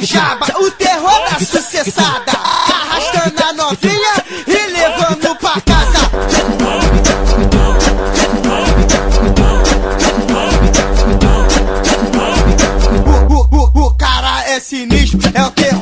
Jaba, o terror da sucessada, arrastando a novinha e levando pra casa. O cara é sinistro, é o terror